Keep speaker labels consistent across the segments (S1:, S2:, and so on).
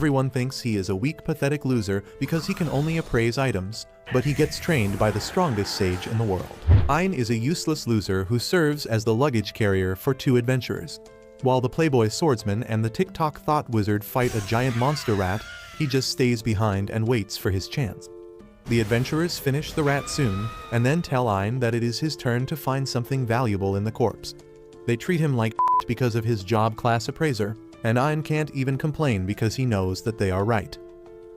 S1: Everyone thinks he is a weak, pathetic loser because he can only appraise items, but he gets trained by the strongest sage in the world. Ein is a useless loser who serves as the luggage carrier for two adventurers. While the playboy swordsman and the TikTok thought wizard fight a giant monster rat, he just stays behind and waits for his chance. The adventurers finish the rat soon, and then tell Ein that it is his turn to find something valuable in the corpse. They treat him like because of his job class appraiser, and Ein can't even complain because he knows that they are right.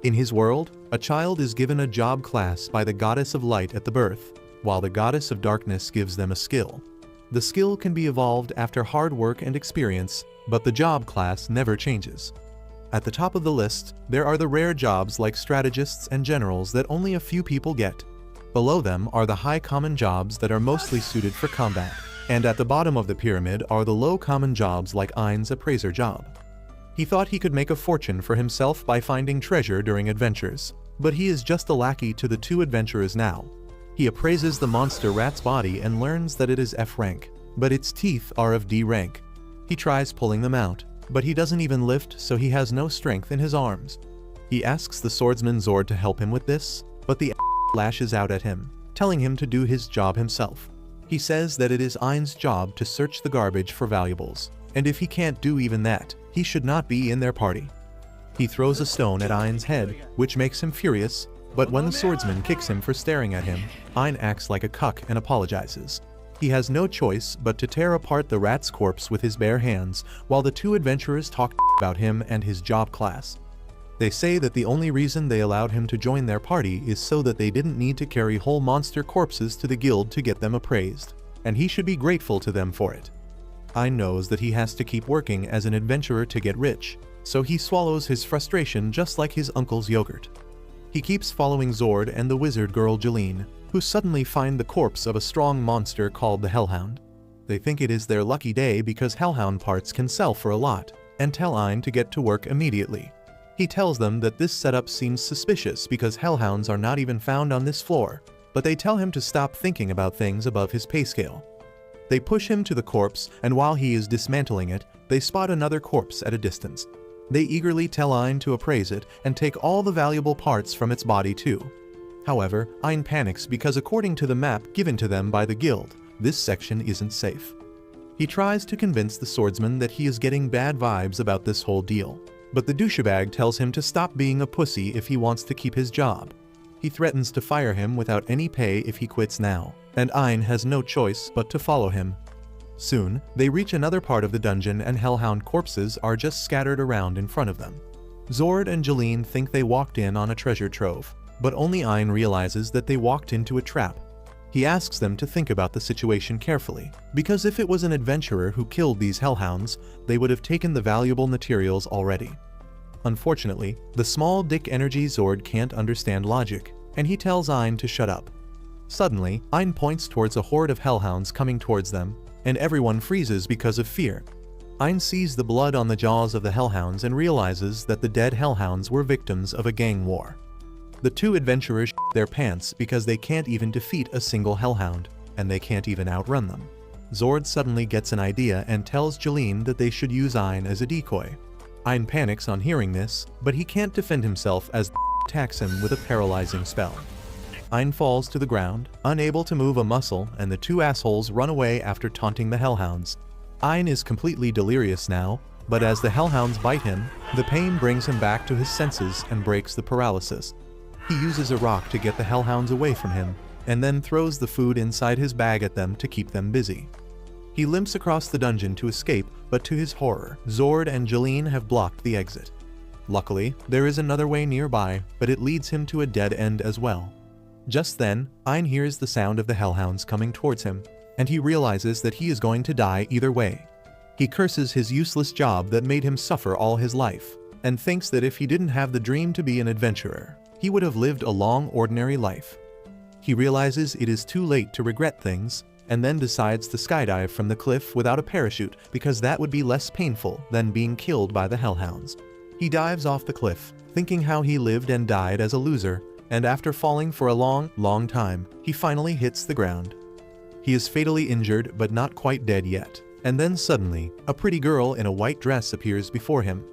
S1: In his world, a child is given a job class by the goddess of light at the birth, while the goddess of darkness gives them a skill. The skill can be evolved after hard work and experience, but the job class never changes. At the top of the list, there are the rare jobs like strategists and generals that only a few people get. Below them are the high common jobs that are mostly suited for combat. And at the bottom of the pyramid are the low common jobs like Ein's appraiser job. He thought he could make a fortune for himself by finding treasure during adventures, but he is just a lackey to the two adventurers now. He appraises the monster rat's body and learns that it is F rank, but its teeth are of D rank. He tries pulling them out, but he doesn't even lift, so he has no strength in his arms. He asks the swordsman Zord to help him with this, but the lashes out at him, telling him to do his job himself. He says that it is Ein's job to search the garbage for valuables, and if he can't do even that, he should not be in their party. He throws a stone at Ein's head, which makes him furious, but when the swordsman kicks him for staring at him, Ein acts like a cuck and apologizes. He has no choice but to tear apart the rat's corpse with his bare hands, while the two adventurers talk about him and his job class. They say that the only reason they allowed him to join their party is so that they didn't need to carry whole monster corpses to the guild to get them appraised, and he should be grateful to them for it. Ein knows that he has to keep working as an adventurer to get rich, so he swallows his frustration just like his uncle's yogurt. He keeps following Zord and the wizard girl Jeline, who suddenly find the corpse of a strong monster called the Hellhound. They think it is their lucky day because Hellhound parts can sell for a lot, and tell Ein to get to work immediately. He tells them that this setup seems suspicious because Hellhounds are not even found on this floor, but they tell him to stop thinking about things above his pay scale. They push him to the corpse, and while he is dismantling it, they spot another corpse at a distance. They eagerly tell Ein to appraise it and take all the valuable parts from its body too. However, Ein panics because according to the map given to them by the guild, this section isn't safe. He tries to convince the swordsman that he is getting bad vibes about this whole deal, but the douchebag tells him to stop being a pussy if he wants to keep his job. He threatens to fire him without any pay if he quits now, and Ein has no choice but to follow him. Soon, they reach another part of the dungeon and Hellhound corpses are just scattered around in front of them. Zord and Jeline think they walked in on a treasure trove, but only Ein realizes that they walked into a trap. He asks them to think about the situation carefully, because if it was an adventurer who killed these Hellhounds, they would have taken the valuable materials already. Unfortunately, the small dick energy Zord can't understand logic, and he tells Ein to shut up. Suddenly, Ein points towards a horde of Hellhounds coming towards them, and everyone freezes because of fear. Ein sees the blood on the jaws of the Hellhounds and realizes that the dead Hellhounds were victims of a gang war. The two adventurers shit their pants because they can't even defeat a single Hellhound, and they can't even outrun them. Zord suddenly gets an idea and tells Jeline that they should use Ein as a decoy. Ein panics on hearing this, but he can't defend himself as attacks him with a paralyzing spell. Ein falls to the ground, unable to move a muscle, and the two assholes run away after taunting the Hellhounds. Ein is completely delirious now, but as the Hellhounds bite him, the pain brings him back to his senses and breaks the paralysis. He uses a rock to get the Hellhounds away from him, and then throws the food inside his bag at them to keep them busy. He limps across the dungeon to escape, but to his horror, Zord and Jeline have blocked the exit. Luckily, there is another way nearby, but it leads him to a dead end as well. Just then, Ein hears the sound of the Hellhounds coming towards him, and he realizes that he is going to die either way. He curses his useless job that made him suffer all his life, and thinks that if he didn't have the dream to be an adventurer, he would have lived a long, ordinary life. He realizes it is too late to regret things, and then decides to skydive from the cliff without a parachute because that would be less painful than being killed by the Hellhounds. He dives off the cliff, thinking how he lived and died as a loser, and after falling for a long time, he finally hits the ground. He is fatally injured but not quite dead yet, and then suddenly, a pretty girl in a white dress appears before him.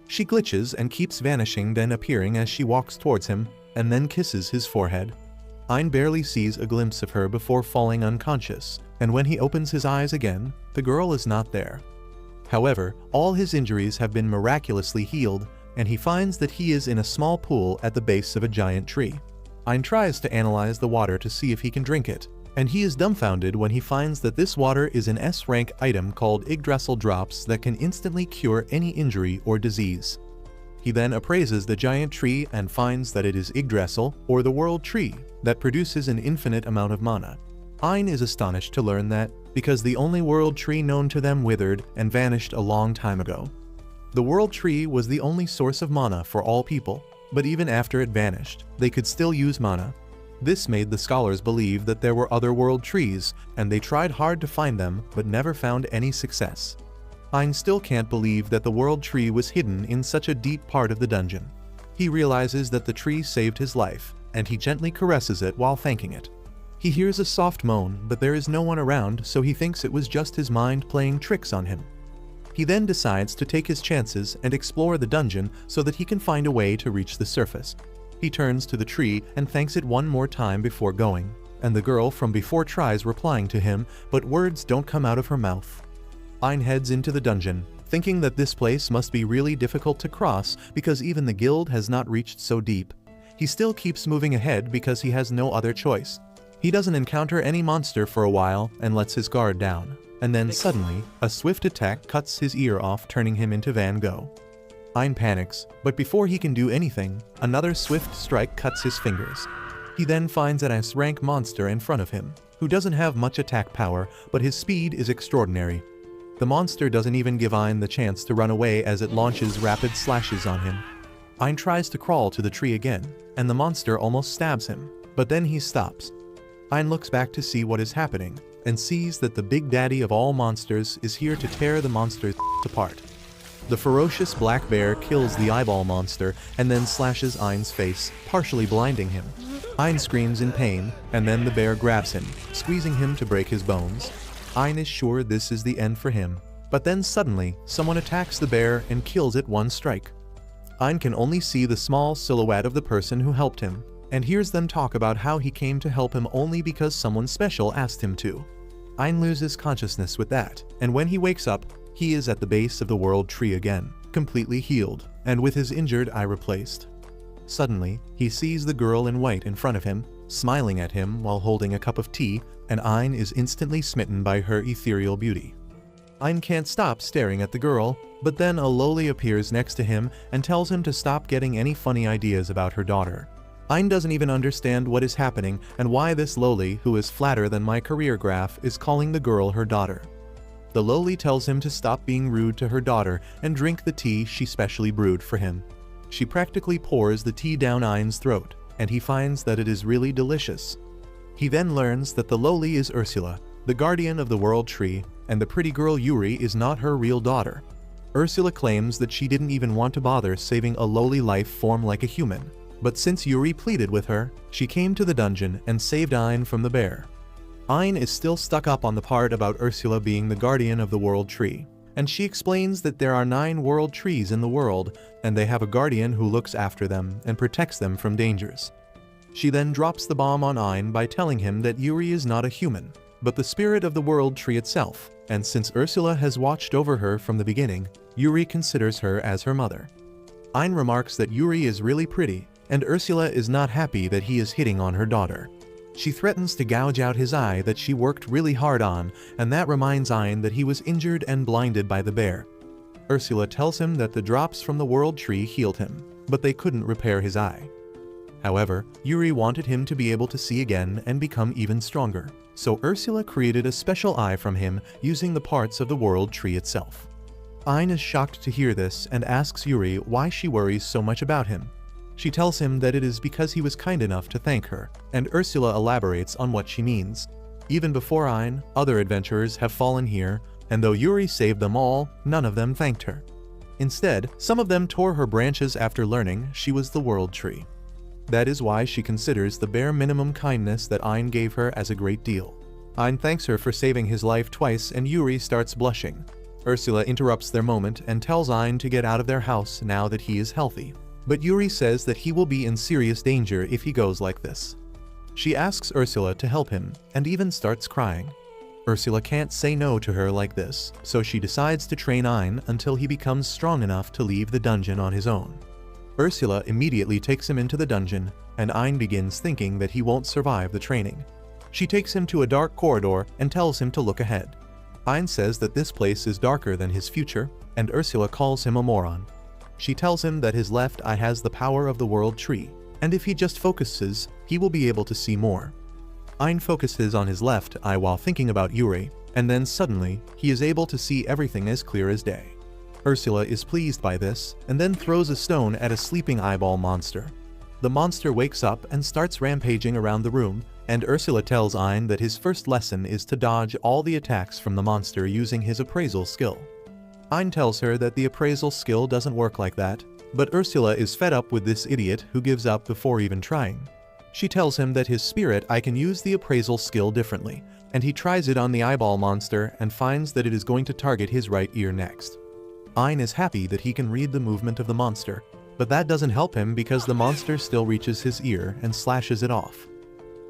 S1: She glitches and keeps vanishing, then appearing as she walks towards him, and then kisses his forehead. Ein barely sees a glimpse of her before falling unconscious, and when he opens his eyes again, the girl is not there. However, all his injuries have been miraculously healed, and he finds that he is in a small pool at the base of a giant tree. Ein tries to analyze the water to see if he can drink it, and he is dumbfounded when he finds that this water is an S-rank item called Yggdrasil drops that can instantly cure any injury or disease. He then appraises the giant tree and finds that it is Yggdrasil, or the world tree, that produces an infinite amount of mana. Ein is astonished to learn that, because the only world tree known to them withered and vanished a long time ago. The world tree was the only source of mana for all people, but even after it vanished, they could still use mana. This made the scholars believe that there were other world trees, and they tried hard to find them but never found any success. Ein still can't believe that the world tree was hidden in such a deep part of the dungeon. He realizes that the tree saved his life, and he gently caresses it while thanking it. He hears a soft moan, but there is no one around, so he thinks it was just his mind playing tricks on him. He then decides to take his chances and explore the dungeon so that he can find a way to reach the surface. He turns to the tree and thanks it one more time before going, and the girl from before tries replying to him, but words don't come out of her mouth. Ein heads into the dungeon, thinking that this place must be really difficult to cross because even the guild has not reached so deep. He still keeps moving ahead because he has no other choice. He doesn't encounter any monster for a while and lets his guard down, and then suddenly, a swift attack cuts his ear off, turning him into Van Gogh. Ein panics, but before he can do anything, another swift strike cuts his fingers. He then finds an S-rank monster in front of him, who doesn't have much attack power, but his speed is extraordinary. The monster doesn't even give Ein the chance to run away as it launches rapid slashes on him. Ein tries to crawl to the tree again, and the monster almost stabs him, but then he stops. Ein looks back to see what is happening, and sees that the big daddy of all monsters is here to tear the monsters apart. The ferocious black bear kills the eyeball monster and then slashes Ein's face, partially blinding him. Ein screams in pain, and then the bear grabs him, squeezing him to break his bones. Ein is sure this is the end for him, but then suddenly, someone attacks the bear and kills it one strike. Ein can only see the small silhouette of the person who helped him, and hears them talk about how he came to help him only because someone special asked him to. Ein loses consciousness with that, and when he wakes up, he is at the base of the world tree again, completely healed, and with his injured eye replaced. Suddenly, he sees the girl in white in front of him, smiling at him while holding a cup of tea, and Ein is instantly smitten by her ethereal beauty. Ein can't stop staring at the girl, but then a lowly appears next to him and tells him to stop getting any funny ideas about her daughter. Ein doesn't even understand what is happening and why this lowly, who is flatter than my career graph, is calling the girl her daughter. The lowly tells him to stop being rude to her daughter and drink the tea she specially brewed for him. She practically pours the tea down Ein's throat, and he finds that it is really delicious. He then learns that the lowly is Ursula, the guardian of the world tree, and the pretty girl Yuri is not her real daughter. Ursula claims that she didn't even want to bother saving a lowly life form like a human, but since Yuri pleaded with her, she came to the dungeon and saved Ein from the bear. Ein is still stuck up on the part about Ursula being the guardian of the world tree, and she explains that there are 9 world trees in the world, and they have a guardian who looks after them and protects them from dangers. She then drops the bomb on Ein by telling him that Yuri is not a human, but the spirit of the world tree itself, and since Ursula has watched over her from the beginning, Yuri considers her as her mother. Ein remarks that Yuri is really pretty, and Ursula is not happy that he is hitting on her daughter. She threatens to gouge out his eye that she worked really hard on, and that reminds Ein that he was injured and blinded by the bear. Ursula tells him that the drops from the world tree healed him, but they couldn't repair his eye. However, Yuri wanted him to be able to see again and become even stronger, so Ursula created a special eye from him using the parts of the world tree itself. Ein is shocked to hear this and asks Yuri why she worries so much about him. She tells him that it is because he was kind enough to thank her, and Ursula elaborates on what she means. Even before Ein, other adventurers have fallen here, and though Yuri saved them all, none of them thanked her. Instead, some of them tore her branches after learning she was the world tree. That is why she considers the bare minimum kindness that Ein gave her as a great deal. Ein thanks her for saving his life twice and Yuri starts blushing. Ursula interrupts their moment and tells Ein to get out of their house now that he is healthy. But Yuri says that he will be in serious danger if he goes like this. She asks Ursula to help him and even starts crying. Ursula can't say no to her like this, so she decides to train Ein until he becomes strong enough to leave the dungeon on his own. Ursula immediately takes him into the dungeon, and Ein begins thinking that he won't survive the training. She takes him to a dark corridor and tells him to look ahead. Ein says that this place is darker than his future, and Ursula calls him a moron. She tells him that his left eye has the power of the world tree, and if he just focuses, he will be able to see more. Ein focuses on his left eye while thinking about Yuri, and then suddenly, he is able to see everything as clear as day. Ursula is pleased by this, and then throws a stone at a sleeping eyeball monster. The monster wakes up and starts rampaging around the room, and Ursula tells Ein that his first lesson is to dodge all the attacks from the monster using his appraisal skill. Ein tells her that the appraisal skill doesn't work like that, but Ursula is fed up with this idiot who gives up before even trying. She tells him that his spirit eye can use the appraisal skill differently, and he tries it on the eyeball monster and finds that it is going to target his right ear next. Ein is happy that he can read the movement of the monster, but that doesn't help him because the monster still reaches his ear and slashes it off.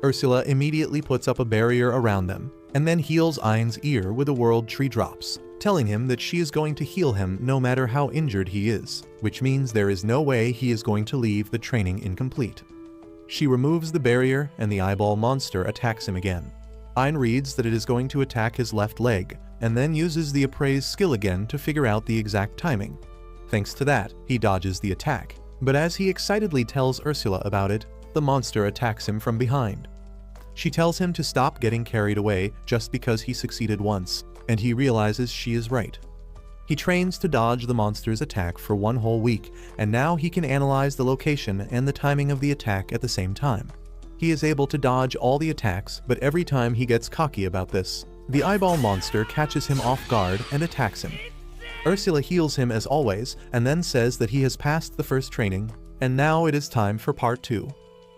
S1: Ursula immediately puts up a barrier around them, and then heals Ein's ear with a world tree drops, telling him that she is going to heal him no matter how injured he is, which means there is no way he is going to leave the training incomplete. She removes the barrier and the eyeball monster attacks him again. Ein reads that it is going to attack his left leg, and then uses the appraise skill again to figure out the exact timing. Thanks to that, he dodges the attack, but as he excitedly tells Ursula about it, the monster attacks him from behind. She tells him to stop getting carried away just because he succeeded once, and he realizes she is right. He trains to dodge the monster's attack for 1 whole week, and now he can analyze the location and the timing of the attack at the same time. He is able to dodge all the attacks, but every time he gets cocky about this, the eyeball monster catches him off guard and attacks him. Ursula heals him as always, and then says that he has passed the first training, and now it is time for part 2.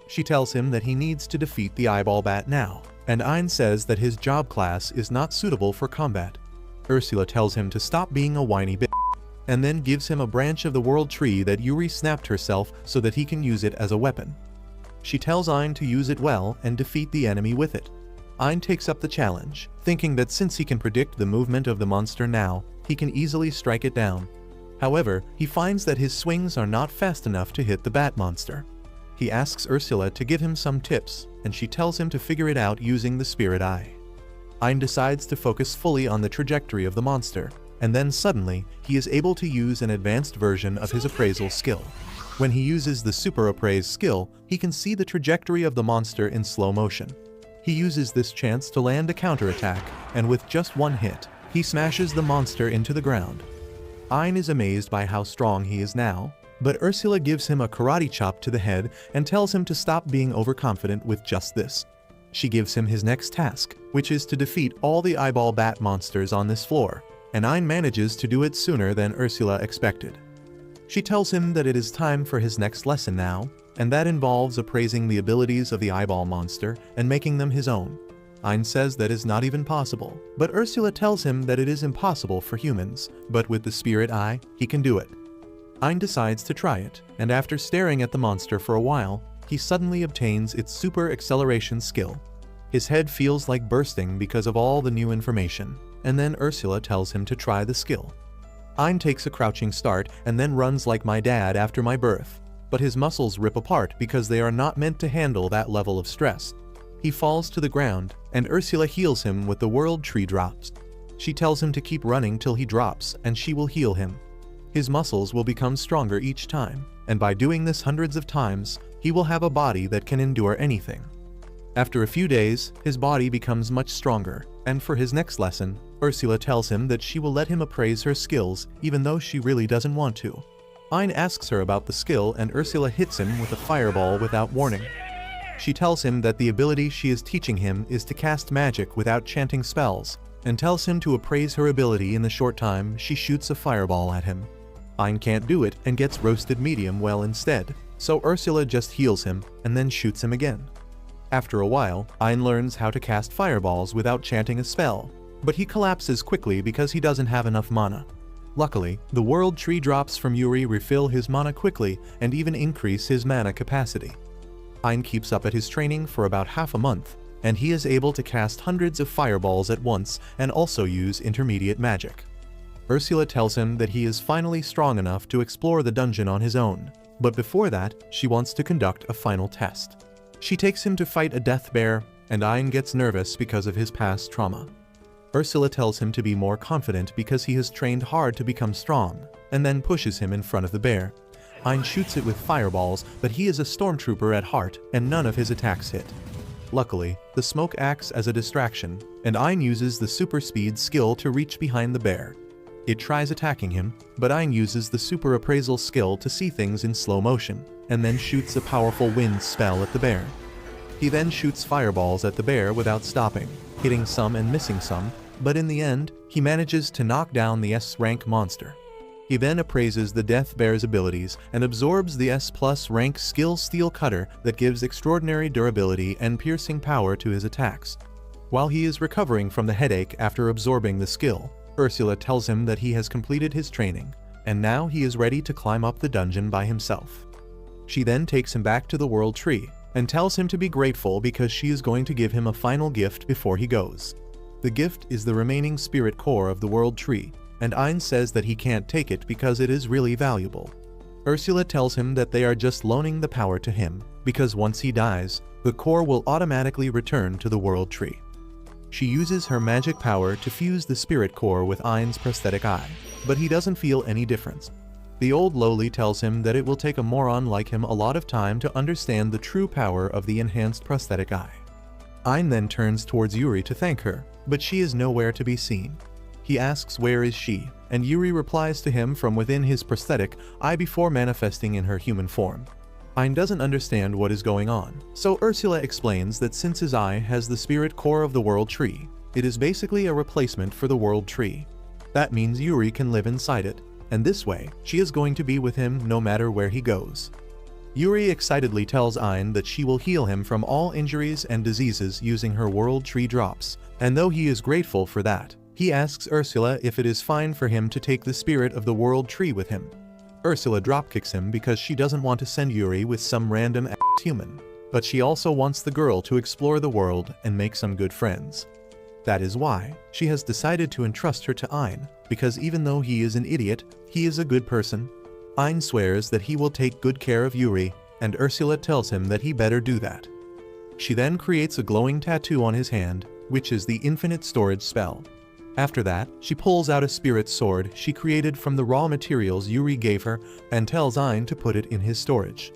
S1: She tells him that he needs to defeat the eyeball bat now, and Ein says that his job class is not suitable for combat. Ursula tells him to stop being a whiny bitch, and then gives him a branch of the world tree that Yuri snapped herself so that he can use it as a weapon. She tells Ein to use it well and defeat the enemy with it. Ein takes up the challenge, thinking that since he can predict the movement of the monster now, he can easily strike it down. However, he finds that his swings are not fast enough to hit the bat monster. He asks Ursula to give him some tips, and she tells him to figure it out using the spirit eye. Ein decides to focus fully on the trajectory of the monster, and then suddenly, he is able to use an advanced version of his appraisal skill. When he uses the super appraise skill, he can see the trajectory of the monster in slow motion. He uses this chance to land a counterattack, and with just 1 hit, he smashes the monster into the ground. Ein is amazed by how strong he is now, but Ursula gives him a karate chop to the head and tells him to stop being overconfident with just this. She gives him his next task, which is to defeat all the eyeball bat monsters on this floor, and Ein manages to do it sooner than Ursula expected. She tells him that it is time for his next lesson now, and that involves appraising the abilities of the eyeball monster and making them his own. Ein says that is not even possible, but Ursula tells him that it is impossible for humans, but with the spirit eye, he can do it. Ein decides to try it, and after staring at the monster for a while, he suddenly obtains its super acceleration skill. His head feels like bursting because of all the new information, and then Ursula tells him to try the skill. Ein takes a crouching start and then runs like my dad after my birth, but his muscles rip apart because they are not meant to handle that level of stress. He falls to the ground, and Ursula heals him with the world tree drops. She tells him to keep running till he drops, and she will heal him. His muscles will become stronger each time, and by doing this hundreds of times, he will have a body that can endure anything. After a few days, his body becomes much stronger, and for his next lesson, Ursula tells him that she will let him appraise her skills even though she really doesn't want to. Ein asks her about the skill, and Ursula hits him with a fireball without warning. She tells him that the ability she is teaching him is to cast magic without chanting spells, and tells him to appraise her ability in the short time she shoots a fireball at him. Ein can't do it and gets roasted medium well instead, so Ursula just heals him and then shoots him again. After a while, Ein learns how to cast fireballs without chanting a spell, but he collapses quickly because he doesn't have enough mana. Luckily, the world tree drops from Yuri refill his mana quickly and even increase his mana capacity. Ein keeps up at his training for about half a month, and he is able to cast hundreds of fireballs at once and also use intermediate magic. Ursula tells him that he is finally strong enough to explore the dungeon on his own, but before that, she wants to conduct a final test. She takes him to fight a death bear, and Ein gets nervous because of his past trauma. Ursula tells him to be more confident because he has trained hard to become strong, and then pushes him in front of the bear. Ein shoots it with fireballs, but he is a stormtrooper at heart, and none of his attacks hit. Luckily, the smoke acts as a distraction, and Ein uses the super speed skill to reach behind the bear. It tries attacking him, but Ein uses the super appraisal skill to see things in slow motion, and then shoots a powerful wind spell at the bear. He then shoots fireballs at the bear without stopping, hitting some and missing some, but in the end, he manages to knock down the S-rank monster. He then appraises the death bear's abilities and absorbs the S+ rank skill Steel Cutter that gives extraordinary durability and piercing power to his attacks. While he is recovering from the headache after absorbing the skill, Ursula tells him that he has completed his training, and now he is ready to climb up the dungeon by himself. She then takes him back to the World Tree, and tells him to be grateful because she is going to give him a final gift before he goes. The gift is the remaining spirit core of the World Tree, and Ein says that he can't take it because it is really valuable. Ursula tells him that they are just loaning the power to him, because once he dies, the core will automatically return to the World Tree. She uses her magic power to fuse the spirit core with Ein's prosthetic eye, but he doesn't feel any difference. The old lowly tells him that it will take a moron like him a lot of time to understand the true power of the enhanced prosthetic eye. Ein then turns towards Yuri to thank her, but she is nowhere to be seen. He asks where is she, and Yuri replies to him from within his prosthetic eye before manifesting in her human form. Ein doesn't understand what is going on, so Ursula explains that since his eye has the spirit core of the World Tree, it is basically a replacement for the World Tree. That means Yuri can live inside it, and this way, she is going to be with him no matter where he goes. Yuri excitedly tells Ein that she will heal him from all injuries and diseases using her World Tree drops, and though he is grateful for that, he asks Ursula if it is fine for him to take the spirit of the World Tree with him. Ursula dropkicks him because she doesn't want to send Yuri with some random human, but she also wants the girl to explore the world and make some good friends. That is why she has decided to entrust her to Ein, because even though he is an idiot, he is a good person. Ein swears that he will take good care of Yuri, and Ursula tells him that he better do that. She then creates a glowing tattoo on his hand, which is the infinite storage spell. After that, she pulls out a spirit sword she created from the raw materials Yuri gave her and tells Ein to put it in his storage.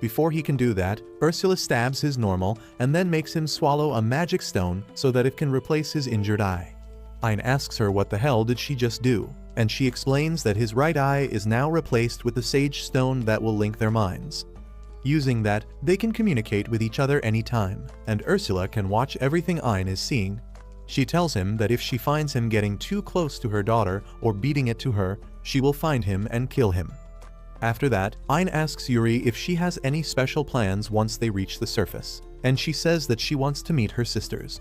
S1: Before he can do that, Ursula stabs his normal and then makes him swallow a magic stone so that it can replace his injured eye. Ein asks her what the hell did she just do, and she explains that his right eye is now replaced with the sage stone that will link their minds. Using that, they can communicate with each other anytime, and Ursula can watch everything Ein is seeing. She tells him that if she finds him getting too close to her daughter or beating it to her, she will find him and kill him. After that, Ein asks Yuri if she has any special plans once they reach the surface, and she says that she wants to meet her sisters.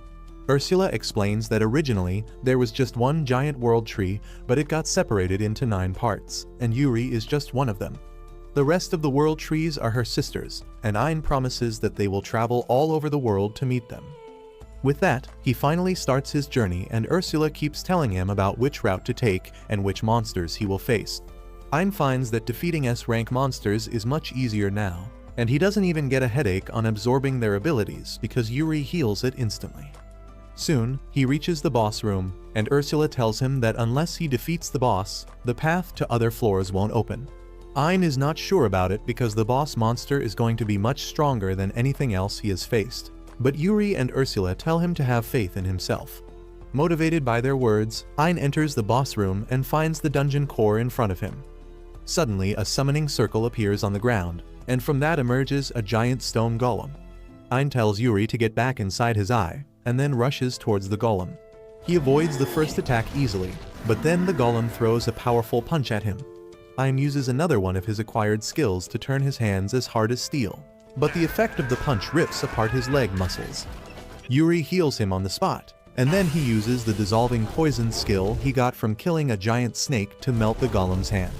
S1: Ursula explains that originally there was just one giant world tree, but it got separated into 9 parts, and Yuri is just one of them. The rest of the world trees are her sisters, and Ein promises that they will travel all over the world to meet them. With that, he finally starts his journey, and Ursula keeps telling him about which route to take and which monsters he will face. Ein finds that defeating S-rank monsters is much easier now, and he doesn't even get a headache on absorbing their abilities because Yuri heals it instantly. Soon, he reaches the boss room, and Ursula tells him that unless he defeats the boss, the path to other floors won't open. Ein is not sure about it because the boss monster is going to be much stronger than anything else he has faced, but Yuri and Ursula tell him to have faith in himself. Motivated by their words, Ein enters the boss room and finds the dungeon core in front of him. Suddenly, a summoning circle appears on the ground, and from that emerges a giant stone golem. Ein tells Yuri to get back inside his eye, and then rushes towards the golem. He avoids the first attack easily, but then the golem throws a powerful punch at him. Ein uses another one of his acquired skills to turn his hands as hard as steel, but the effect of the punch rips apart his leg muscles. Yuri heals him on the spot, And then he uses the dissolving poison skill he got from killing a giant snake to melt the golem's hand.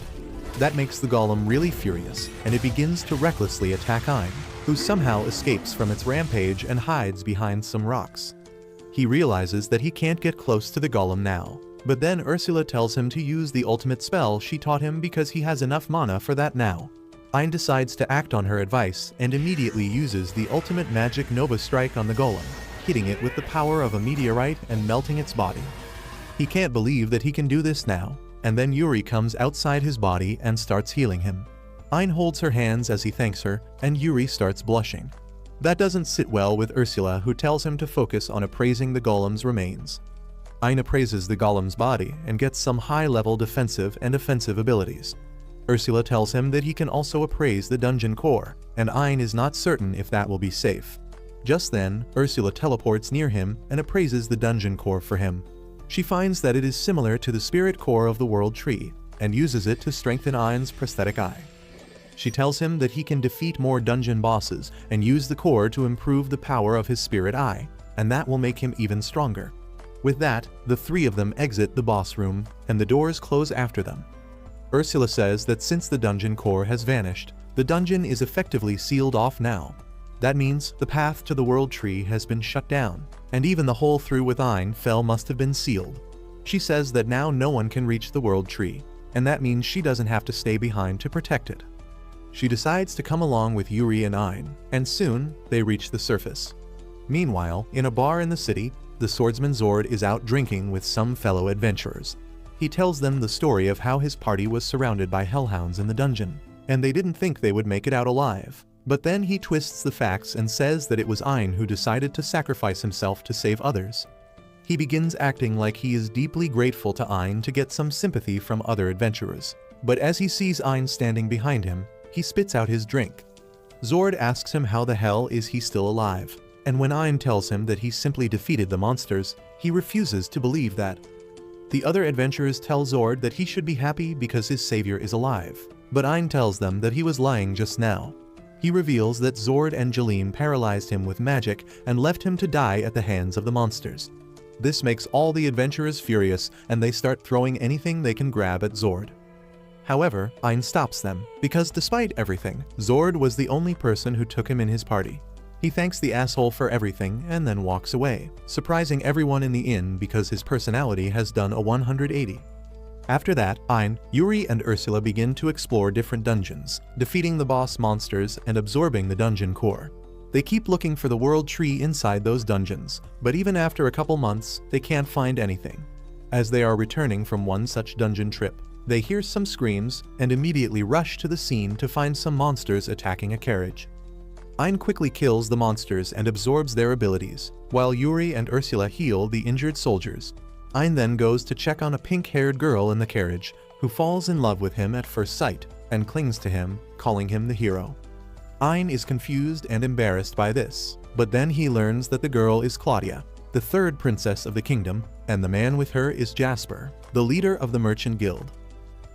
S1: That makes the golem really furious, and it begins to recklessly attack Ein, who somehow escapes from its rampage and hides behind some rocks. He realizes that he can't get close to the golem now, but then Ursula tells him to use the ultimate spell she taught him because he has enough mana for that now. Ein decides to act on her advice and immediately uses the ultimate magic Nova Strike on the golem, hitting it with the power of a meteorite and melting its body. He can't believe that he can do this now, and then Yuri comes outside his body and starts healing him. Ein holds her hands as he thanks her, and Yuri starts blushing. That doesn't sit well with Ursula, who tells him to focus on appraising the golem's remains. Ein appraises the golem's body and gets some high-level defensive and offensive abilities. Ursula tells him that he can also appraise the dungeon core, and Ein is not certain if that will be safe. Just then, Ursula teleports near him and appraises the dungeon core for him. She finds that it is similar to the spirit core of the world tree, and uses it to strengthen Ein's prosthetic eye. She tells him that he can defeat more dungeon bosses and use the core to improve the power of his spirit eye, and that will make him even stronger. With that, the three of them exit the boss room, and the doors close after them. Ursula says that since the dungeon core has vanished, the dungeon is effectively sealed off now. That means the path to the world tree has been shut down, and even the hole through with Ein fell must have been sealed. She says that now no one can reach the world tree, and that means she doesn't have to stay behind to protect it. She decides to come along with Yuri and Ein, and soon they reach the surface. Meanwhile, in a bar in the city, the swordsman Zord is out drinking with some fellow adventurers. He tells them the story of how his party was surrounded by hellhounds in the dungeon, and they didn't think they would make it out alive. But then he twists the facts and says that it was Ein who decided to sacrifice himself to save others. He begins acting like he is deeply grateful to Ein to get some sympathy from other adventurers. But as he sees Ein standing behind him, he spits out his drink. Zord asks him how the hell is he still alive, and when Ein tells him that he simply defeated the monsters, he refuses to believe that. The other adventurers tell Zord that he should be happy because his savior is alive, but Ein tells them that he was lying just now. He reveals that Zord and Jalim paralyzed him with magic and left him to die at the hands of the monsters. This makes all the adventurers furious, and they start throwing anything they can grab at Zord. However, Ein stops them, because despite everything, Zord was the only person who took him in his party. He thanks the asshole for everything and then walks away, surprising everyone in the inn because his personality has done a 180. After that, Ein, Yuri and Ursula begin to explore different dungeons, defeating the boss monsters and absorbing the dungeon core. They keep looking for the world tree inside those dungeons, but even after a couple months, they can't find anything. As they are returning from one such dungeon trip, they hear some screams and immediately rush to the scene to find some monsters attacking a carriage. Ein quickly kills the monsters and absorbs their abilities, while Yuri and Ursula heal the injured soldiers. Ein then goes to check on a pink-haired girl in the carriage, who falls in love with him at first sight and clings to him, calling him the hero. Ein is confused and embarrassed by this, but then he learns that the girl is Claudia, the third princess of the kingdom, and the man with her is Jasper, the leader of the merchant guild.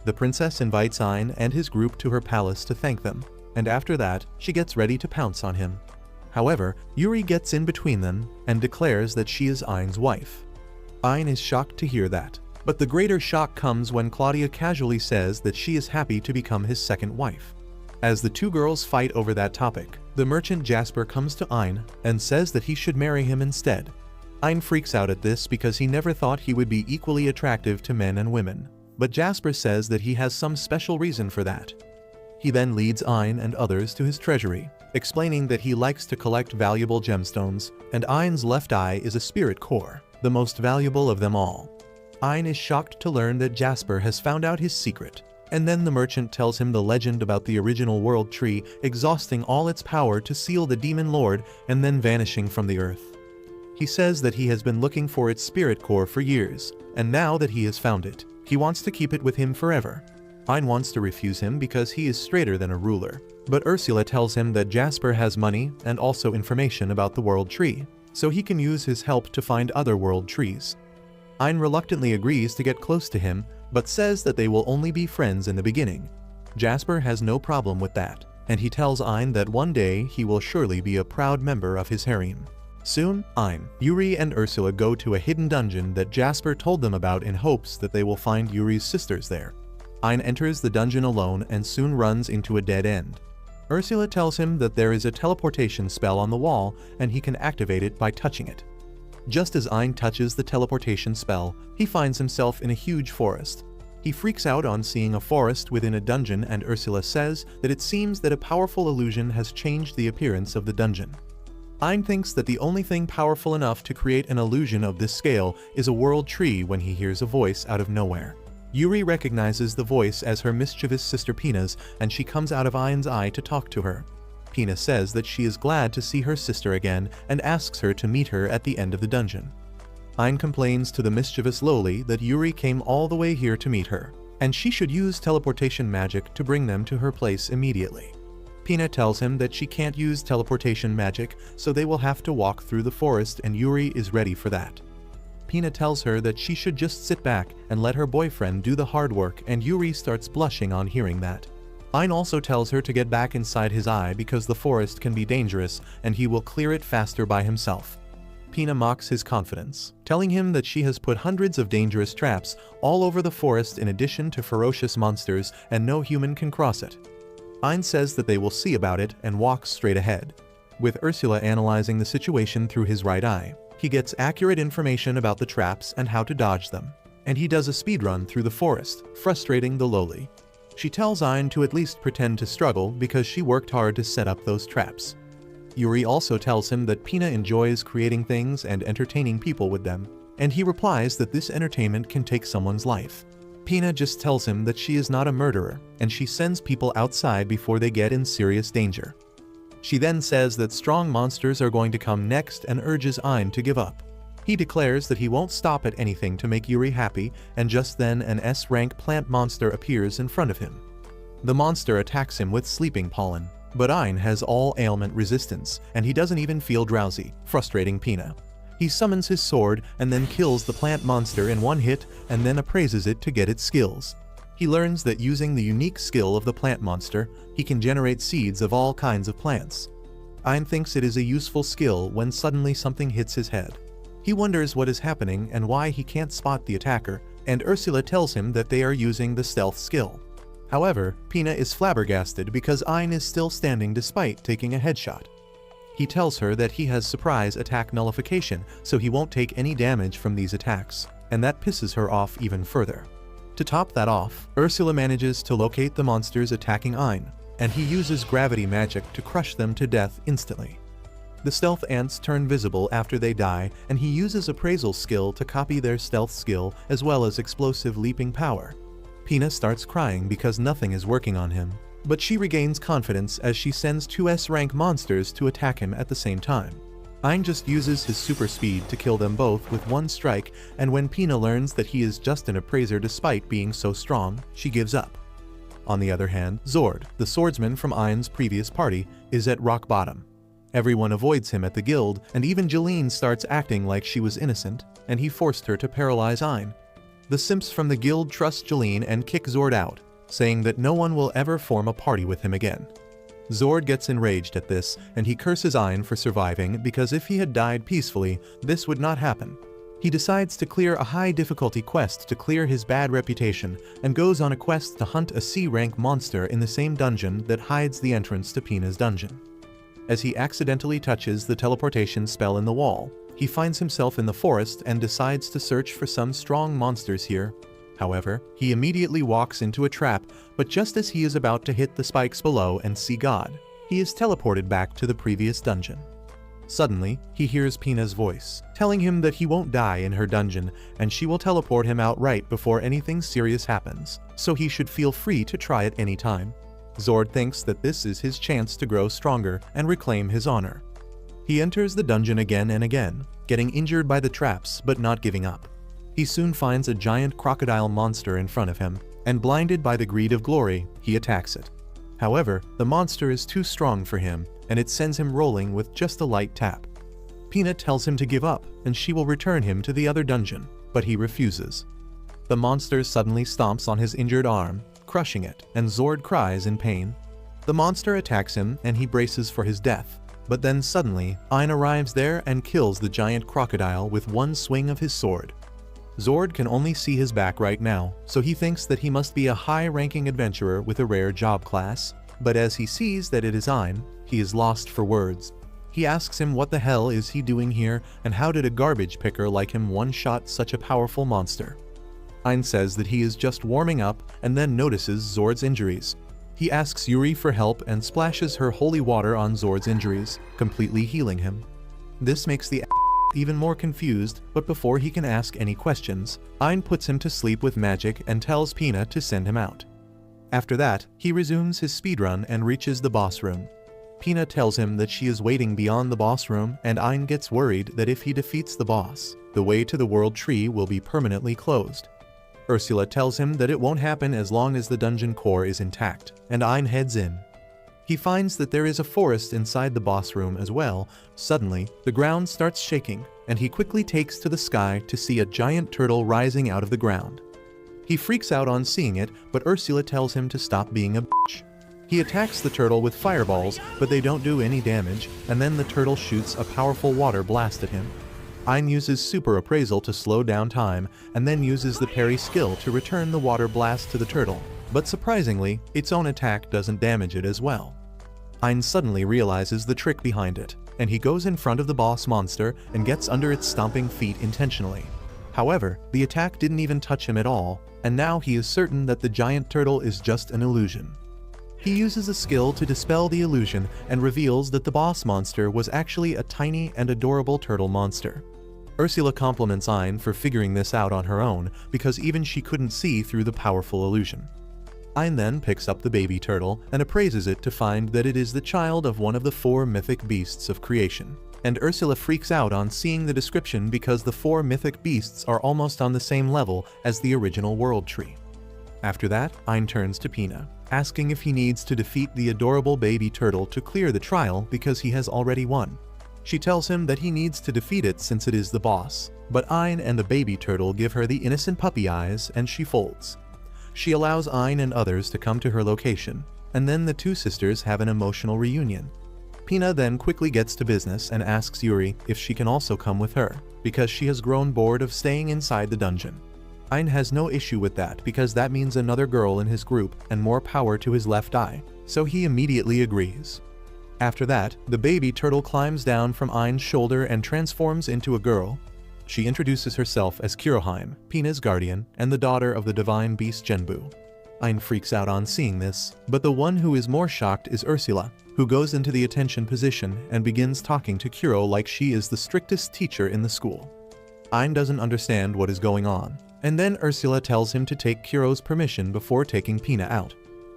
S1: The princess invites Ein and his group to her palace to thank them, and after that, she gets ready to pounce on him. However, Yuri gets in between them and declares that she is Ein's wife. Ein is shocked to hear that, but the greater shock comes when Claudia casually says that she is happy to become his second wife. As the two girls fight over that topic, the merchant Jasper comes to Ein and says that he should marry him instead. Ein freaks out at this because he never thought he would be equally attractive to men and women, but Jasper says that he has some special reason for that. He then leads Ein and others to his treasury, explaining that he likes to collect valuable gemstones, and Ein's left eye is a spirit core, the most valuable of them all. Ein is shocked to learn that Jasper has found out his secret, and then the merchant tells him the legend about the original world tree exhausting all its power to seal the demon lord and then vanishing from the earth. He says that he has been looking for its spirit core for years, and now that he has found it, he wants to keep it with him forever. Ein wants to refuse him because he is straighter than a ruler, but Ursula tells him that Jasper has money and also information about the world tree, so he can use his help to find other world trees. Ein reluctantly agrees to get close to him, but says that they will only be friends in the beginning. Jasper has no problem with that, and he tells Ein that one day he will surely be a proud member of his harem. Soon, Ein, Yuri and Ursula go to a hidden dungeon that Jasper told them about in hopes that they will find Yuri's sisters there. Ein enters the dungeon alone and soon runs into a dead end. Ursula tells him that there is a teleportation spell on the wall and he can activate it by touching it. Just as Ein touches the teleportation spell, he finds himself in a huge forest. He freaks out on seeing a forest within a dungeon, and Ursula says that it seems that a powerful illusion has changed the appearance of the dungeon. Ein thinks that the only thing powerful enough to create an illusion of this scale is a world tree when he hears a voice out of nowhere. Yuri recognizes the voice as her mischievous sister Pina's, and she comes out of Ein's eye to talk to her. Pina says that she is glad to see her sister again and asks her to meet her at the end of the dungeon. Ein complains to the mischievous Loli that Yuri came all the way here to meet her, and she should use teleportation magic to bring them to her place immediately. Pina tells him that she can't use teleportation magic, so they will have to walk through the forest, and Yuri is ready for that. Pina tells her that she should just sit back and let her boyfriend do the hard work, and Yuri starts blushing on hearing that. Ein also tells her to get back inside his eye because the forest can be dangerous and he will clear it faster by himself. Pina mocks his confidence, telling him that she has put hundreds of dangerous traps all over the forest in addition to ferocious monsters and no human can cross it. Ein says that they will see about it and walks straight ahead. With Ursula analyzing the situation through his right eye, he gets accurate information about the traps and how to dodge them, and he does a speedrun through the forest, frustrating the Loli. She tells Ein to at least pretend to struggle because she worked hard to set up those traps. Yuri also tells him that Pina enjoys creating things and entertaining people with them, and he replies that this entertainment can take someone's life. Pina just tells him that she is not a murderer, and she sends people outside before they get in serious danger. She then says that strong monsters are going to come next and urges Ein to give up. He declares that he won't stop at anything to make Yuri happy, and just then an S-rank plant monster appears in front of him. The monster attacks him with sleeping pollen, but Ein has all ailment resistance, and he doesn't even feel drowsy, frustrating Pina. He summons his sword and then kills the plant monster in one hit and then appraises it to get its skills. He learns that using the unique skill of the plant monster, he can generate seeds of all kinds of plants. Ein thinks it is a useful skill when suddenly something hits his head. He wonders what is happening and why he can't spot the attacker, and Ursula tells him that they are using the stealth skill. However, Pina is flabbergasted because Ein is still standing despite taking a headshot. He tells her that he has surprise attack nullification, so he won't take any damage from these attacks, and that pisses her off even further. To top that off, Ursula manages to locate the monsters attacking Ein, and he uses gravity magic to crush them to death instantly. The stealth ants turn visible after they die, and he uses appraisal skill to copy their stealth skill as well as explosive leaping power. Pina starts crying because nothing is working on him, but she regains confidence as she sends two S-rank monsters to attack him at the same time. Ein just uses his super speed to kill them both with one strike, and when Pina learns that he is just an appraiser despite being so strong, she gives up. On the other hand, Zord, the swordsman from Ein's previous party, is at rock bottom. Everyone avoids him at the guild, and even Jeline starts acting like she was innocent, and he forced her to paralyze Ein. The simps from the guild trust Jeline and kick Zord out, saying that no one will ever form a party with him again. Zord gets enraged at this, and he curses Ein for surviving because if he had died peacefully, this would not happen. He decides to clear a high difficulty quest to clear his bad reputation, and goes on a quest to hunt a C-rank monster in the same dungeon that hides the entrance to Pina's dungeon. As he accidentally touches the teleportation spell in the wall, he finds himself in the forest and decides to search for some strong monsters here. However, he immediately walks into a trap, but just as he is about to hit the spikes below and see God, he is teleported back to the previous dungeon. Suddenly, he hears Pina's voice, telling him that he won't die in her dungeon and she will teleport him out right before anything serious happens, so he should feel free to try at any time. Zord thinks that this is his chance to grow stronger and reclaim his honor. He enters the dungeon again and again, getting injured by the traps but not giving up. He soon finds a giant crocodile monster in front of him, and blinded by the greed of glory, he attacks it. However, the monster is too strong for him, and it sends him rolling with just a light tap. Pina tells him to give up, and she will return him to the other dungeon, but he refuses. The monster suddenly stomps on his injured arm, crushing it, and Zord cries in pain. The monster attacks him, and he braces for his death. But then suddenly, Ein arrives there and kills the giant crocodile with one swing of his sword. Zord can only see his back right now, so he thinks that he must be a high-ranking adventurer with a rare job class, but as he sees that it is Ein, he is lost for words. He asks him what the hell is he doing here and how did a garbage picker like him one-shot such a powerful monster. Ein says that he is just warming up and then notices Zord's injuries. He asks Yuri for help and splashes her holy water on Zord's injuries, completely healing him. This makes the even more confused, but before he can ask any questions, Ein puts him to sleep with magic and tells Pina to send him out. After that, he resumes his speedrun and reaches the boss room. Pina tells him that she is waiting beyond the boss room, and Ein gets worried that if he defeats the boss, the way to the world tree will be permanently closed. Ursula tells him that it won't happen as long as the dungeon core is intact, and Ein heads in. He finds that there is a forest inside the boss room as well. Suddenly, the ground starts shaking, and he quickly takes to the sky to see a giant turtle rising out of the ground. He freaks out on seeing it, but Ursula tells him to stop being a bitch. He attacks the turtle with fireballs, but they don't do any damage, and then the turtle shoots a powerful water blast at him. Ein uses super appraisal to slow down time, and then uses the parry skill to return the water blast to the turtle, but surprisingly, its own attack doesn't damage it as well. Ein suddenly realizes the trick behind it, and he goes in front of the boss monster and gets under its stomping feet intentionally. However, the attack didn't even touch him at all, and now he is certain that the giant turtle is just an illusion. He uses a skill to dispel the illusion and reveals that the boss monster was actually a tiny and adorable turtle monster. Ursula compliments Ein for figuring this out on her own because even she couldn't see through the powerful illusion. Ein then picks up the baby turtle and appraises it to find that it is the child of one of the 4 mythic beasts of creation. And Ursula freaks out on seeing the description because the 4 mythic beasts are almost on the same level as the original world tree. After that, Ein turns to Pina, asking if he needs to defeat the adorable baby turtle to clear the trial because he has already won. She tells him that he needs to defeat it since it is the boss, but Ein and the baby turtle give her the innocent puppy eyes and she folds. She allows Ein and others to come to her location, and then the 2 sisters have an emotional reunion. Pina then quickly gets to business and asks Yuri if she can also come with her, because she has grown bored of staying inside the dungeon. Ein has no issue with that because that means another girl in his group and more power to his left eye, so he immediately agrees. After that, the baby turtle climbs down from Ein's shoulder and transforms into a girl. She introduces herself as Kuroheim, Pina's guardian, and the daughter of the divine beast Genbu. Ein freaks out on seeing this, but the one who is more shocked is Ursula, who goes into the attention position and begins talking to Kuro like she is the strictest teacher in the school. Ein doesn't understand what is going on, and then Ursula tells him to take Kuro's permission before taking Pina out.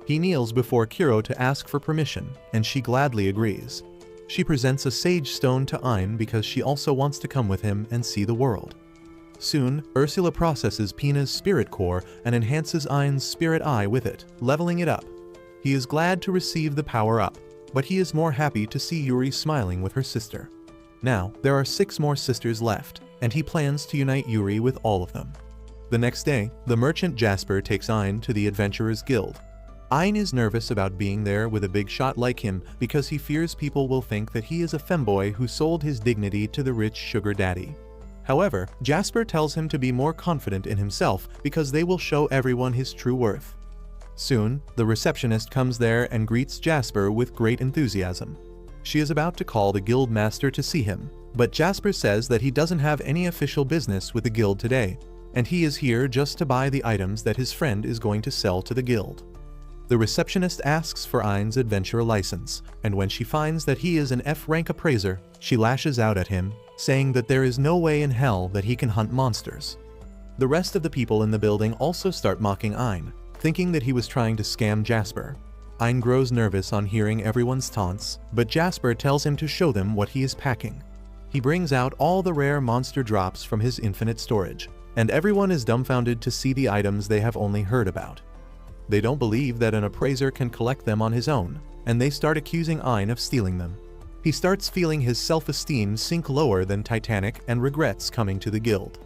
S1: He kneels before Kuro to ask for permission, and she gladly agrees. She presents a sage stone to Ein because she also wants to come with him and see the world. Soon, Ursula processes Pina's spirit core and enhances Ein's spirit eye with it, leveling it up. He is glad to receive the power up, but he is more happy to see Yuri smiling with her sister. Now, there are 6 more sisters left, and he plans to unite Yuri with all of them. The next day, the merchant Jasper takes Ein to the Adventurers Guild. Ein is nervous about being there with a big shot like him because he fears people will think that he is a femboy who sold his dignity to the rich sugar daddy. However, Jasper tells him to be more confident in himself because they will show everyone his true worth. Soon, the receptionist comes there and greets Jasper with great enthusiasm. She is about to call the guild master to see him, but Jasper says that he doesn't have any official business with the guild today, and he is here just to buy the items that his friend is going to sell to the guild. The receptionist asks for Ein's adventurer license, and when she finds that he is an F-rank appraiser, she lashes out at him, saying that there is no way in hell that he can hunt monsters. The rest of the people in the building also start mocking Ein, thinking that he was trying to scam Jasper. Ein grows nervous on hearing everyone's taunts, but Jasper tells him to show them what he is packing. He brings out all the rare monster drops from his infinite storage, and everyone is dumbfounded to see the items they have only heard about. They don't believe that an appraiser can collect them on his own, and they start accusing Ein of stealing them. He starts feeling his self-esteem sink lower than Titanic and regrets coming to the guild.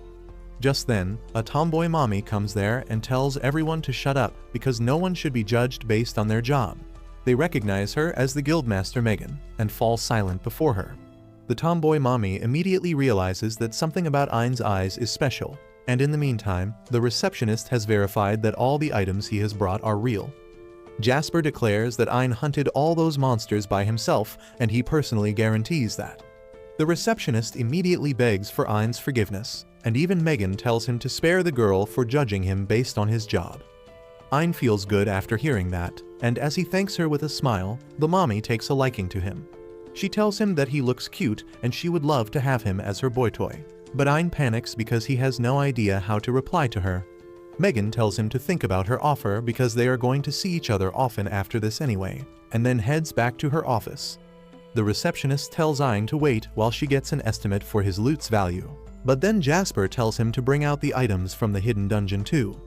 S1: Just then, a tomboy mommy comes there and tells everyone to shut up because no one should be judged based on their job. They recognize her as the guildmaster Megan and fall silent before her. The tomboy mommy immediately realizes that something about Ein's eyes is special, and in the meantime, the receptionist has verified that all the items he has brought are real. Jasper declares that Ein hunted all those monsters by himself, and he personally guarantees that. The receptionist immediately begs for Ein's forgiveness, and even Megan tells him to spare the girl for judging him based on his job. Ein feels good after hearing that, and as he thanks her with a smile, the mommy takes a liking to him. She tells him that he looks cute and she would love to have him as her boy toy, but Ein panics because he has no idea how to reply to her. Megan tells him to think about her offer because they are going to see each other often after this anyway, and then heads back to her office. The receptionist tells Ein to wait while she gets an estimate for his loot's value, but then Jasper tells him to bring out the items from the hidden dungeon too.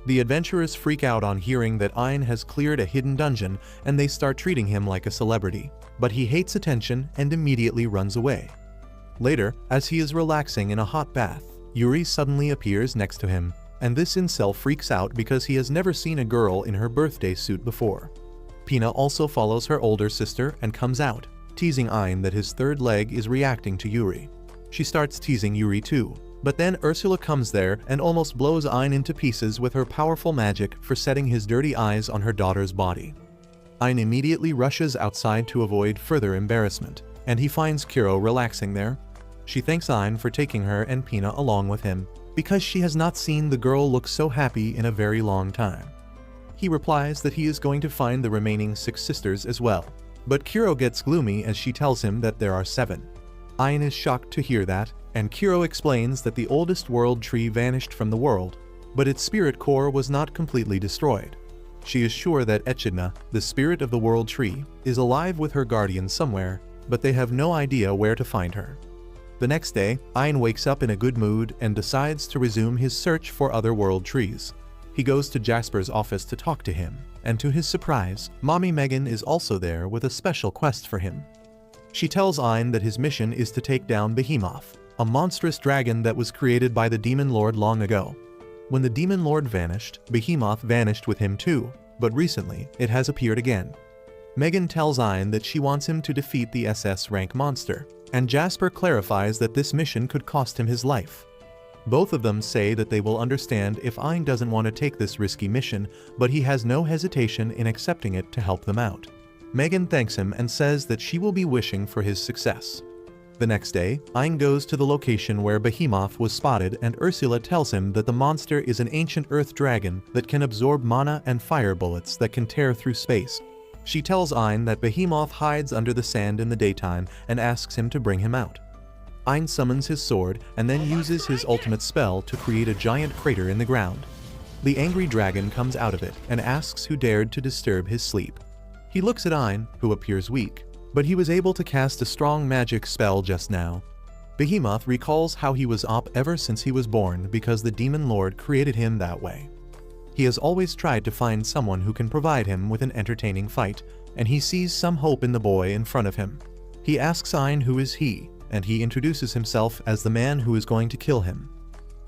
S1: The adventurers freak out on hearing that Ein has cleared a hidden dungeon and they start treating him like a celebrity, but he hates attention and immediately runs away. Later, as he is relaxing in a hot bath, Yuri suddenly appears next to him, and this incel freaks out because he has never seen a girl in her birthday suit before. Pina also follows her older sister and comes out, teasing Ein that his third leg is reacting to Yuri. She starts teasing Yuri too, but then Ursula comes there and almost blows Ein into pieces with her powerful magic for setting his dirty eyes on her daughter's body. Ein immediately rushes outside to avoid further embarrassment, and he finds Kiro relaxing there. She thanks Ein for taking her and Pina along with him, because she has not seen the girl look so happy in a very long time. He replies that he is going to find the remaining 6 sisters as well, but Kiro gets gloomy as she tells him that there are 7. Ein is shocked to hear that, and Kiro explains that the oldest world tree vanished from the world, but its spirit core was not completely destroyed. She is sure that Echidna, the spirit of the world tree, is alive with her guardian somewhere, but they have no idea where to find her. The next day, Ein wakes up in a good mood and decides to resume his search for other world trees. He goes to Jasper's office to talk to him, and to his surprise, Mommy Megan is also there with a special quest for him. She tells Ein that his mission is to take down Behemoth, a monstrous dragon that was created by the Demon Lord long ago. When the Demon Lord vanished, Behemoth vanished with him too, but recently it has appeared again. Megan tells Ein that she wants him to defeat the SS rank monster, and Jasper clarifies that this mission could cost him his life. Both of them say that they will understand if Ein doesn't want to take this risky mission, but he has no hesitation in accepting it to help them out. Megan thanks him and says that she will be wishing for his success. The next day, Ein goes to the location where Behemoth was spotted, and Ursula tells him that the monster is an ancient earth dragon that can absorb mana and fire bullets that can tear through space. She tells Ein that Behemoth hides under the sand in the daytime and asks him to bring him out. Ein summons his sword and then uses his ultimate spell to create a giant crater in the ground. The angry dragon comes out of it and asks who dared to disturb his sleep. He looks at Ein, who appears weak, but he was able to cast a strong magic spell just now. Behemoth recalls how he was op ever since he was born because the Demon Lord created him that way. He has always tried to find someone who can provide him with an entertaining fight, and he sees some hope in the boy in front of him. He asks Ein who is he, and he introduces himself as the man who is going to kill him.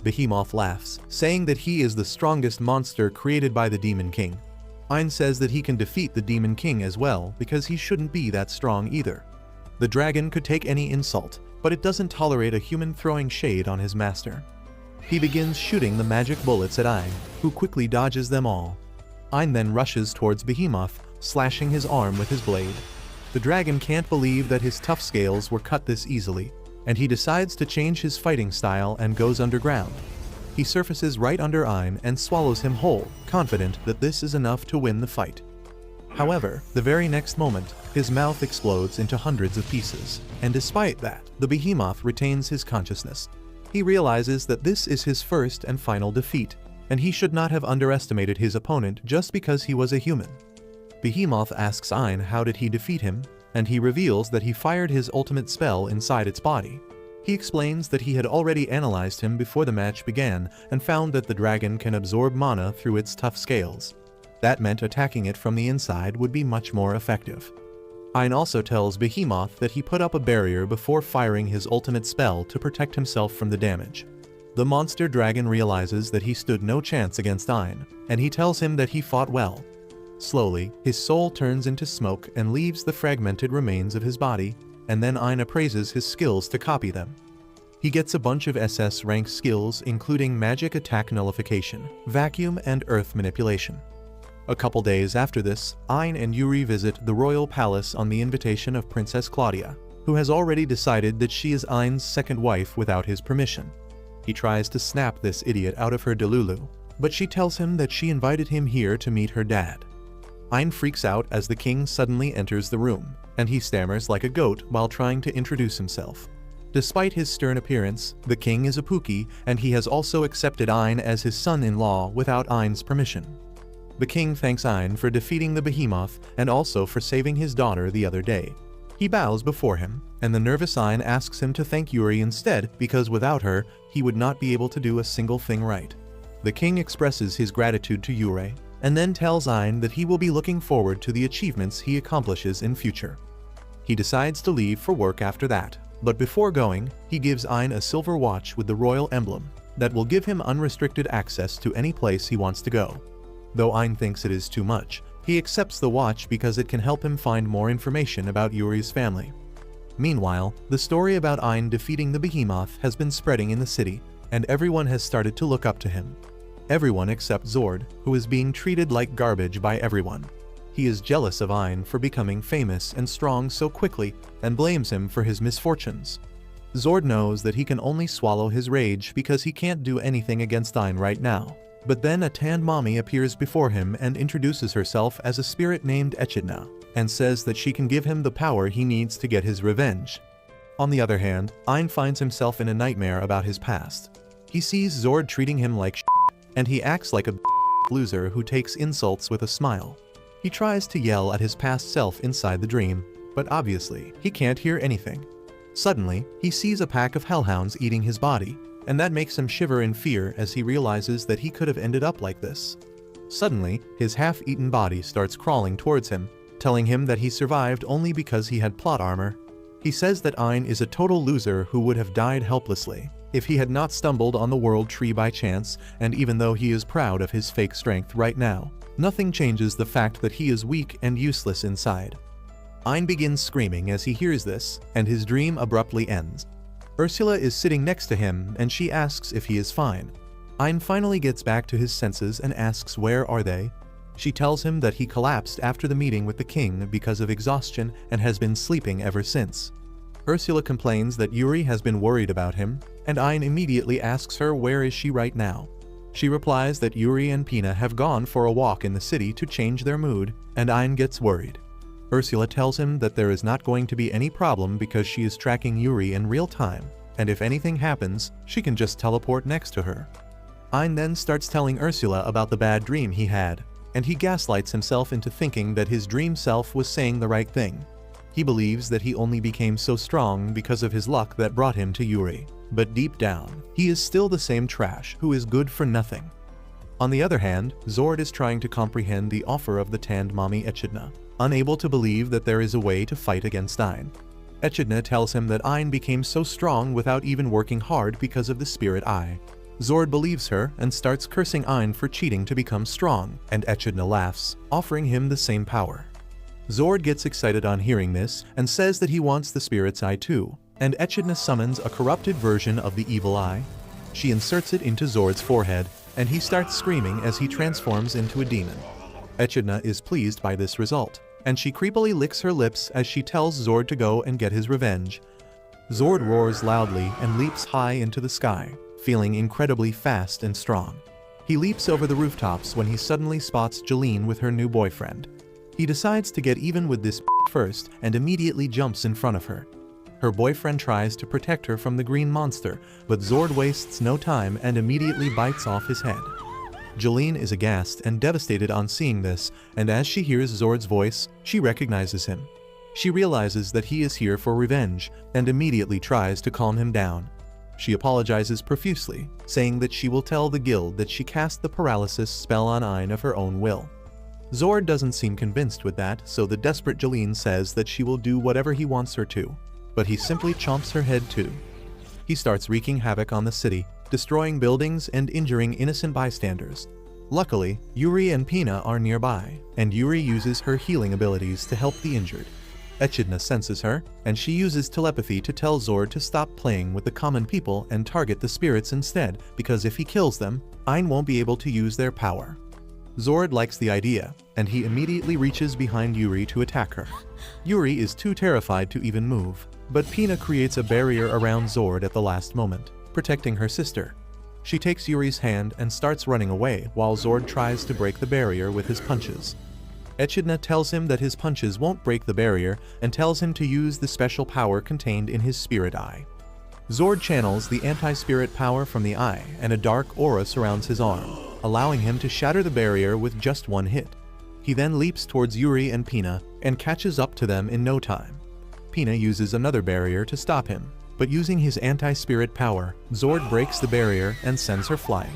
S1: Behemoth laughs, saying that he is the strongest monster created by the Demon King. Ein says that he can defeat the Demon King as well because he shouldn't be that strong either. The dragon could take any insult, but it doesn't tolerate a human throwing shade on his master. He begins shooting the magic bullets at Ein, who quickly dodges them all. Ein then rushes towards Behemoth, slashing his arm with his blade. The dragon can't believe that his tough scales were cut this easily, and he decides to change his fighting style and goes underground. He surfaces right under Ein and swallows him whole, confident that this is enough to win the fight. However, the very next moment, his mouth explodes into hundreds of pieces, and despite that, the Behemoth retains his consciousness. He realizes that this is his first and final defeat, and he should not have underestimated his opponent just because he was a human. Behemoth asks Ein how did he defeat him, and he reveals that he fired his ultimate spell inside its body. He explains that he had already analyzed him before the match began and found that the dragon can absorb mana through its tough scales. That meant attacking it from the inside would be much more effective. Ein also tells Behemoth that he put up a barrier before firing his ultimate spell to protect himself from the damage. The monster dragon realizes that he stood no chance against Ein, and he tells him that he fought well. Slowly, his soul turns into smoke and leaves the fragmented remains of his body, and then Ein appraises his skills to copy them. He gets a bunch of SS rank skills including magic attack nullification, vacuum, and earth manipulation. A couple days after this, Ein and Yuri visit the royal palace on the invitation of Princess Claudia, who has already decided that she is Ein's second wife without his permission. He tries to snap this idiot out of her delulu, but she tells him that she invited him here to meet her dad. Ein freaks out as the king suddenly enters the room, and he stammers like a goat while trying to introduce himself. Despite his stern appearance, the king is a Pookie, and he has also accepted Ein as his son-in-law without Ein's permission. The king thanks Ein for defeating the behemoth and also for saving his daughter the other day. He bows before him, and the nervous Ein asks him to thank Yuri instead because without her, he would not be able to do a single thing right. The king expresses his gratitude to Yuri, and then tells Ein that he will be looking forward to the achievements he accomplishes in future. He decides to leave for work after that, but before going, he gives Ein a silver watch with the royal emblem that will give him unrestricted access to any place he wants to go. Though Ein thinks it is too much, he accepts the watch because it can help him find more information about Yuri's family. Meanwhile, the story about Ein defeating the behemoth has been spreading in the city, and everyone has started to look up to him. Everyone except Zord, who is being treated like garbage by everyone. He is jealous of Ein for becoming famous and strong so quickly and blames him for his misfortunes. Zord knows that he can only swallow his rage because he can't do anything against Ein right now. But then a tanned mommy appears before him and introduces herself as a spirit named Echidna, and says that she can give him the power he needs to get his revenge. On the other hand, Ein finds himself in a nightmare about his past. He sees Zord treating him like shit, and he acts like a loser who takes insults with a smile. He tries to yell at his past self inside the dream, but obviously, he can't hear anything. Suddenly, he sees a pack of hellhounds eating his body, and that makes him shiver in fear as he realizes that he could have ended up like this. Suddenly, his half-eaten body starts crawling towards him, telling him that he survived only because he had plot armor. He says that Ein is a total loser who would have died helplessly if he had not stumbled on the world tree by chance, and even though he is proud of his fake strength right now, nothing changes the fact that he is weak and useless inside. Ein begins screaming as he hears this, and his dream abruptly ends. Ursula is sitting next to him, and she asks if he is fine. Ein finally gets back to his senses and asks where are they. She tells him that he collapsed after the meeting with the king because of exhaustion and has been sleeping ever since. Ursula complains that Yuri has been worried about him, and Ein immediately asks her where is she right now. She replies that Yuri and Pina have gone for a walk in the city to change their mood, and Ein gets worried. Ursula tells him that there is not going to be any problem because she is tracking Yuri in real time, and if anything happens, she can just teleport next to her. Ein then starts telling Ursula about the bad dream he had, and he gaslights himself into thinking that his dream self was saying the right thing. He believes that he only became so strong because of his luck that brought him to Yuri, but deep down, he is still the same trash who is good for nothing. On the other hand, Zord is trying to comprehend the offer of the tanned mommy Echidna, unable to believe that there is a way to fight against Ein. Echidna tells him that Ein became so strong without even working hard because of the spirit eye. Zord believes her and starts cursing Ein for cheating to become strong, and Echidna laughs, offering him the same power. Zord gets excited on hearing this and says that he wants the spirit's eye too, and Echidna summons a corrupted version of the evil eye. She inserts it into Zord's forehead, and he starts screaming as he transforms into a demon. Echidna is pleased by this result, and she creepily licks her lips as she tells Zord to go and get his revenge. Zord roars loudly and leaps high into the sky, feeling incredibly fast and strong. He leaps over the rooftops when he suddenly spots Jeline with her new boyfriend. He decides to get even with this first and immediately jumps in front of her. Her boyfriend tries to protect her from the green monster, but Zord wastes no time and immediately bites off his head. Jeline is aghast and devastated on seeing this, and as she hears Zord's voice, she recognizes him. She realizes that he is here for revenge and immediately tries to calm him down. She apologizes profusely, saying that she will tell the guild that she cast the paralysis spell on Ein of her own will. Zord doesn't seem convinced with that, so the desperate Jeline says that she will do whatever he wants her to, but he simply chomps her head too. He starts wreaking havoc on the city, destroying buildings and injuring innocent bystanders. Luckily, Yuri and Pina are nearby, and Yuri uses her healing abilities to help the injured. Echidna senses her, and she uses telepathy to tell Zord to stop playing with the common people and target the spirits instead, because if he kills them, Ein won't be able to use their power. Zord likes the idea, and he immediately reaches behind Yuri to attack her. Yuri is too terrified to even move, but Pina creates a barrier around Zord at the last moment, protecting her sister. She takes Yuri's hand and starts running away while Zord tries to break the barrier with his punches. Echidna tells him that his punches won't break the barrier and tells him to use the special power contained in his spirit eye. Zord channels the anti-spirit power from the eye, and a dark aura surrounds his arm, allowing him to shatter the barrier with just one hit. He then leaps towards Yuri and Pina and catches up to them in no time. Pina uses another barrier to stop him, but using his anti-spirit power, Zord breaks the barrier and sends her flying.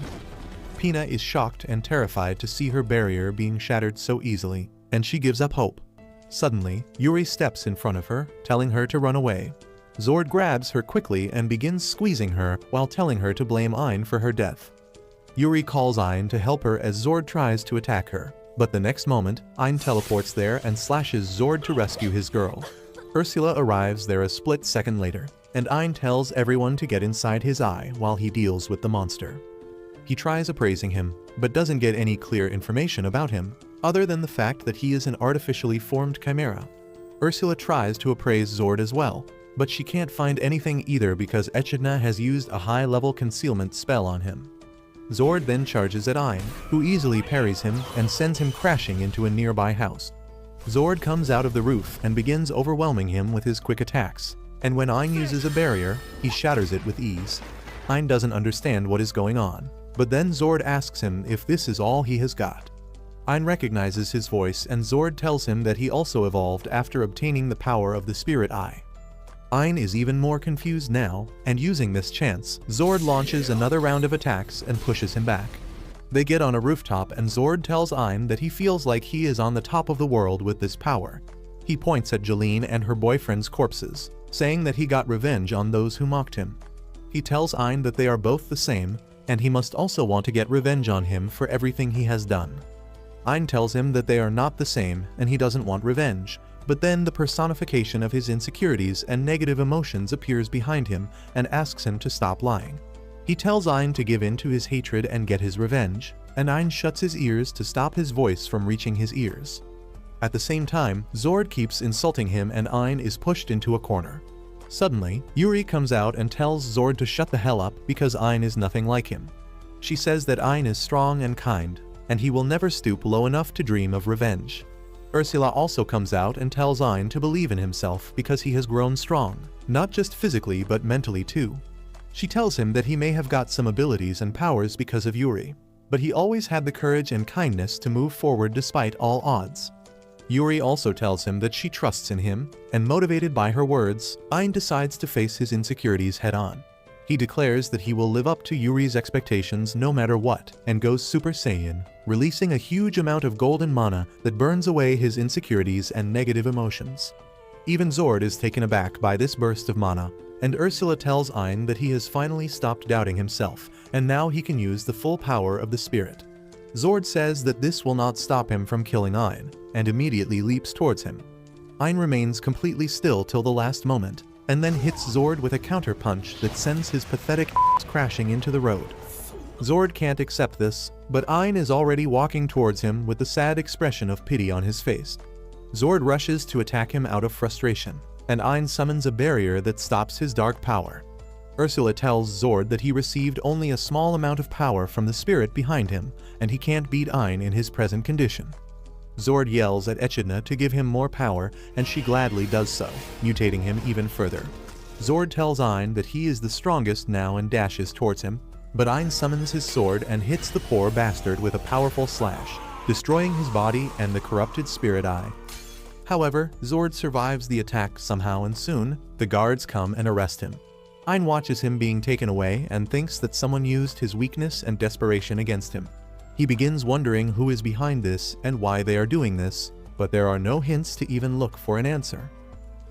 S1: Pina is shocked and terrified to see her barrier being shattered so easily, and she gives up hope. Suddenly, Yuri steps in front of her, telling her to run away. Zord grabs her quickly and begins squeezing her while telling her to blame Ein for her death. Yuri calls Ein to help her as Zord tries to attack her, but the next moment, Ein teleports there and slashes Zord to rescue his girl. Ursula arrives there a split second later, and Ein tells everyone to get inside his eye while he deals with the monster. He tries appraising him, but doesn't get any clear information about him, other than the fact that he is an artificially formed chimera. Ursula tries to appraise Zord as well, but she can't find anything either because Echidna has used a high-level concealment spell on him. Zord then charges at Ein, who easily parries him and sends him crashing into a nearby house. Zord comes out of the roof and begins overwhelming him with his quick attacks, and when Ein uses a barrier, he shatters it with ease. Ein doesn't understand what is going on, but then Zord asks him if this is all he has got. Ein recognizes his voice and Zord tells him that he also evolved after obtaining the power of the Spirit Eye. Ein is even more confused now, and using this chance, Zord launches another round of attacks and pushes him back. They get on a rooftop and Zord tells Ein that he feels like he is on the top of the world with this power. He points at Jeline and her boyfriend's corpses, saying that he got revenge on those who mocked him. He tells Ein that they are both the same, and he must also want to get revenge on him for everything he has done. Ein tells him that they are not the same and he doesn't want revenge, but then the personification of his insecurities and negative emotions appears behind him and asks him to stop lying. He tells Ein to give in to his hatred and get his revenge, and Ein shuts his ears to stop his voice from reaching his ears. At the same time, Zord keeps insulting him and Ein is pushed into a corner. Suddenly, Yuri comes out and tells Zord to shut the hell up because Ein is nothing like him. She says that Ein is strong and kind, and he will never stoop low enough to dream of revenge. Ursula also comes out and tells Ein to believe in himself because he has grown strong, not just physically but mentally too. She tells him that he may have got some abilities and powers because of Yuri, but he always had the courage and kindness to move forward despite all odds. Yuri also tells him that she trusts in him, and motivated by her words, Ein decides to face his insecurities head-on. He declares that he will live up to Yuri's expectations no matter what, and goes Super Saiyan, releasing a huge amount of golden mana that burns away his insecurities and negative emotions. Even Zord is taken aback by this burst of mana, and Ursula tells Ein that he has finally stopped doubting himself, and now he can use the full power of the spirit. Zord says that this will not stop him from killing Ein, and immediately leaps towards him. Ein remains completely still till the last moment, and then hits Zord with a counter-punch that sends his pathetic ass crashing into the road. Zord can't accept this, but Ein is already walking towards him with the sad expression of pity on his face. Zord rushes to attack him out of frustration, and Ein summons a barrier that stops his dark power. Ursula tells Zord that he received only a small amount of power from the spirit behind him, and he can't beat Ein in his present condition. Zord yells at Echidna to give him more power, and she gladly does so, mutating him even further. Zord tells Ein that he is the strongest now and dashes towards him, but Ein summons his sword and hits the poor bastard with a powerful slash, destroying his body and the corrupted spirit eye. However, Zord survives the attack somehow, and soon, the guards come and arrest him. Ein watches him being taken away and thinks that someone used his weakness and desperation against him. He begins wondering who is behind this and why they are doing this, but there are no hints to even look for an answer.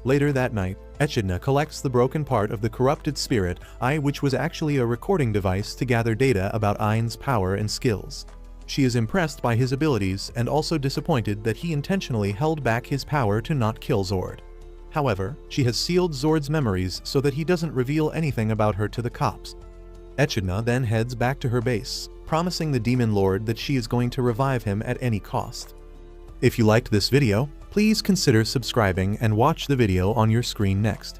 S1: Later that night, Echidna collects the broken part of the corrupted spirit eye, which was actually a recording device to gather data about Ein's power and skills. She is impressed by his abilities and also disappointed that he intentionally held back his power to not kill Zord. However, she has sealed Zord's memories so that he doesn't reveal anything about her to the cops. Echidna then heads back to her base, promising the Demon Lord that she is going to revive him at any cost. If you liked this video, please consider subscribing and watch the video on your screen next.